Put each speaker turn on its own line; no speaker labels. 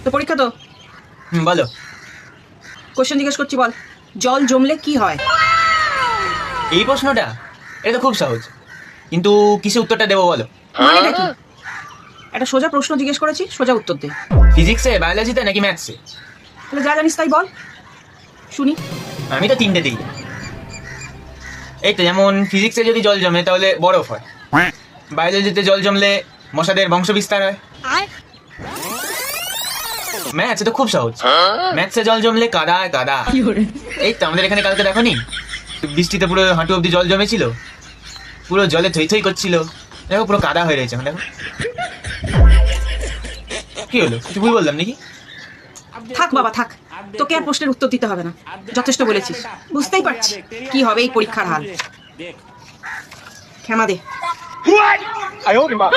তো পরীক্ষা তো
বলো।
কোশ্চেন জিজ্ঞেস করছি, বল। জল জমলে কি হয়?
এই প্রশ্নটা এটা তো খুব সহজ, কিন্তু কিসে উত্তরটা দেবো বলো?
মানেটা কি? একটা সোজা প্রশ্ন জিজ্ঞেস করেছি, সোজা উত্তর দে।
ফিজিক্সে, বায়োলজিতে নাকি ম্যাথসে?
তাহলে যা জানিস তাই বল, শুনি।
আমি তো তিনটেতেই। এই তো যেমন ফিজিক্সে যদি জল জমে তাহলে বরফ হয়, বায়োলজিতে জল জমলে মশাদের বংশ বিস্তার হয়, ম্যাথসে তো খুব সহজ, ম্যাথসে জল জমলে কাদায় কাদা। এই তো আমাদের এখানে কালকে দেখো নি, বৃষ্টিতে পুরো হাঁটু অব্দি জল জমেছিল, পুরো জলে থই থই করছিল, দেখো পুরো কাদা হয়ে রয়েছে এখন দেখো। কি হলো, কিছু ভুল বললাম নাকি?
থাক বাবা থাক, তোকে আর প্রশ্নের উত্তর দিতে হবে না, যথেষ্ট বলেছিস। বুঝতেই পারছি কি হবে এই পরীক্ষার হাল। ক্ষমা দে।
哎呦我的妈！